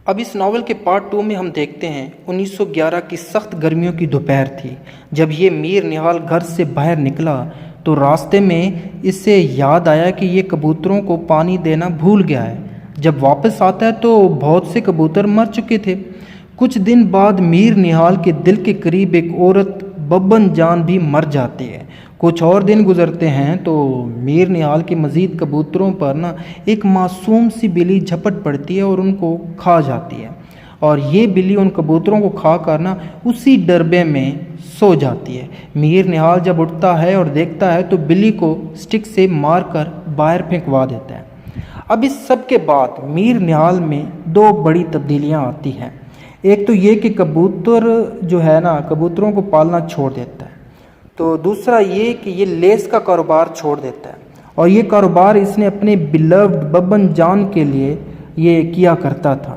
اب اس ناول کے پارٹ 2 میں ہم دیکھتے ہیں 1911 کی سخت گرمیوں کی دوپہر تھی جب یہ میر نہال گھر سے باہر نکلا تو راستے میں اس سے یاد آیا کہ یہ کبوتروں کو پانی دینا بھول گیا ہے۔ جب واپس آتا ہے تو بہت سے کبوتر مر چکے تھے۔ کچھ دن بعد میر نہال کے دل کے قریب ایک عورت ببن جان بھی مر جاتی ہے۔ کچھ اور دن گزرتے ہیں تو میر نہال کے مزید کبوتروں پر ایک معصوم سی بلی جھپٹ پڑتی ہے اور ان کو کھا جاتی ہے، اور یہ بلی ان کبوتروں کو کھا کر اسی ڈربے میں سو جاتی ہے۔ میر نہال جب اٹھتا ہے اور دیکھتا ہے تو بلی کو سٹک سے مار کر باہر پھینکوا دیتا ہے۔ اب اس سب کے بعد میر نہال میں 2 بڑی تبدیلیاں آتی ہیں۔ ایک تو یہ کہ کبوتر جو ہے کبوتروں کو پالنا چھوڑ دیتا ہے، تو دوسرا یہ کہ یہ لیس کا کاروبار چھوڑ دیتا ہے، اور یہ کاروبار اس نے اپنے بلوڈ ببن جان کے لیے یہ کیا کرتا تھا۔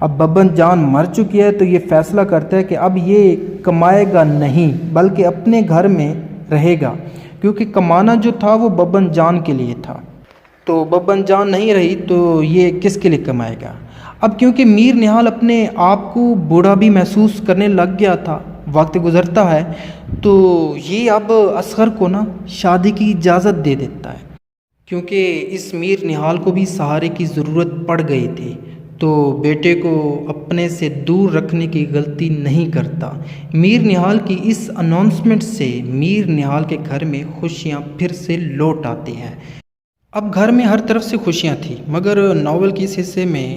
اب ببن جان مر چکی ہے تو یہ فیصلہ کرتا ہے کہ اب یہ کمائے گا نہیں بلکہ اپنے گھر میں رہے گا، کیونکہ کمانا جو تھا وہ ببن جان کے لیے تھا۔ تو ببن جان نہیں رہی تو یہ کس کے لیے کمائے گا؟ اب کیونکہ میر نہال اپنے آپ کو بوڑھا بھی محسوس کرنے لگ گیا تھا، وقت گزرتا ہے تو یہ اب اصغر کو شادی کی اجازت دے دیتا ہے، کیونکہ اس میر نہال کو بھی سہارے کی ضرورت پڑ گئی تھی، تو بیٹے کو اپنے سے دور رکھنے کی غلطی نہیں کرتا۔ میر نہال کی اس اناؤنسمنٹ سے میر نہال کے گھر میں خوشیاں پھر سے لوٹ آتی ہیں۔ اب گھر میں ہر طرف سے خوشیاں تھیں، مگر ناول کے اس حصے میں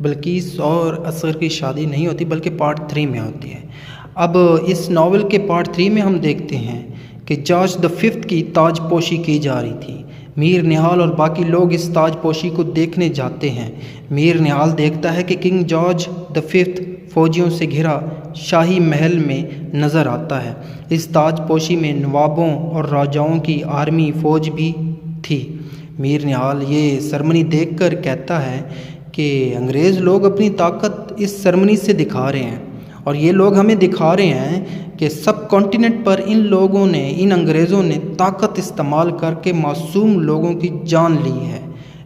بلقیس اور اصغر کی شادی نہیں ہوتی بلکہ پارٹ 3 میں ہوتی ہے۔ اب اس ناول کے پارٹ 3 میں ہم دیکھتے ہیں کہ جارج V کی تاج پوشی کی جا رہی تھی۔ میر نہال اور باقی لوگ اس تاج پوشی کو دیکھنے جاتے ہیں۔ میر نہال دیکھتا ہے کہ کنگ جارج V فوجیوں سے گھرا شاہی محل میں نظر آتا ہے۔ اس تاج پوشی میں نوابوں اور راجاؤں کی آرمی فوج بھی تھی۔ میر نہال یہ سرمنی دیکھ کر کہتا ہے کہ انگریز لوگ اپنی طاقت اس سرمنی سے دکھا رہے ہیں، اور یہ لوگ ہمیں دکھا رہے ہیں کہ سب کانٹیننٹ پر ان انگریزوں نے طاقت استعمال کر کے معصوم لوگوں کی جان لی ہے۔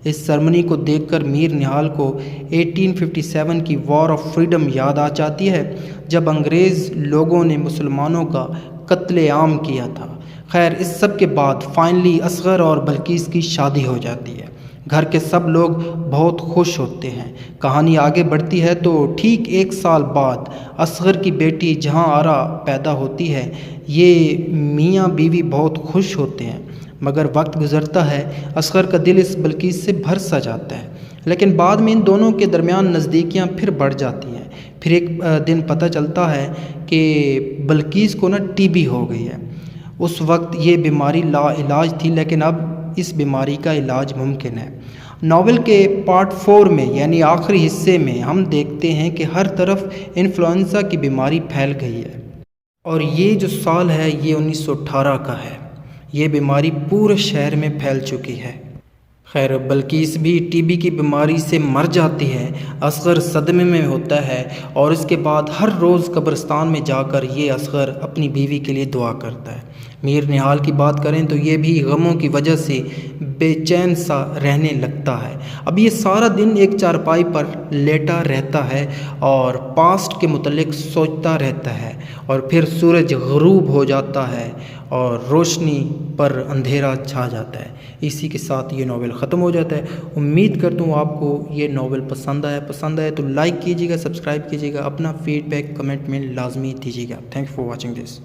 اس سرمنی کو دیکھ کر میر نہال کو 1857 کی وار آف فریڈم یاد آ جاتی ہے، جب انگریز لوگوں نے مسلمانوں کا قتل عام کیا تھا۔ خیر، اس سب کے بعد فائنلی اصغر اور بلقیس کی شادی ہو جاتی ہے۔ گھر کے سب لوگ بہت خوش ہوتے ہیں۔ کہانی آگے بڑھتی ہے تو ٹھیک 1 سال بعد اصغر کی بیٹی جہاں آرا پیدا ہوتی ہے۔ یہ میاں بیوی بہت خوش ہوتے ہیں، مگر وقت گزرتا ہے، اصغر کا دل اس بلقیس سے بھر سا جاتا ہے، لیکن بعد میں ان دونوں کے درمیان نزدیکیاں پھر بڑھ جاتی ہیں۔ پھر ایک دن پتہ چلتا ہے کہ بلقیس کو TB ہو گئی ہے۔ اس وقت یہ بیماری لا علاج تھی، لیکن اب اس بیماری کا علاج ممکن ہے۔ ناول کے پارٹ 4 میں یعنی آخری حصے میں ہم دیکھتے ہیں کہ ہر طرف انفلوئنزا کی بیماری پھیل گئی ہے، اور یہ جو سال ہے یہ 1918 کا ہے۔ یہ بیماری پورے شہر میں پھیل چکی ہے۔ خیر، بلقیس بھی TB کی بیماری سے مر جاتی ہے۔ اصغر صدمے میں ہوتا ہے، اور اس کے بعد ہر روز قبرستان میں جا کر یہ اصغر اپنی بیوی کے لیے دعا کرتا ہے۔ میر نہال کی بات کریں تو یہ بھی غموں کی وجہ سے بے چین سا رہنے لگتا ہے۔ اب یہ سارا دن ایک چارپائی پر لیٹا رہتا ہے اور پاسٹ کے متعلق سوچتا رہتا ہے، اور پھر سورج غروب ہو جاتا ہے اور روشنی پر اندھیرا چھا جاتا ہے۔ اسی کے ساتھ یہ ناول ختم ہو جاتا ہے۔ امید کرتا ہوں آپ کو یہ ناول پسند آئے تو لائک کیجیے گا، سبسکرائب کیجیے گا، اپنا فیڈ بیک کمنٹ میں لازمی دیجیے گا۔ Thank for watching this.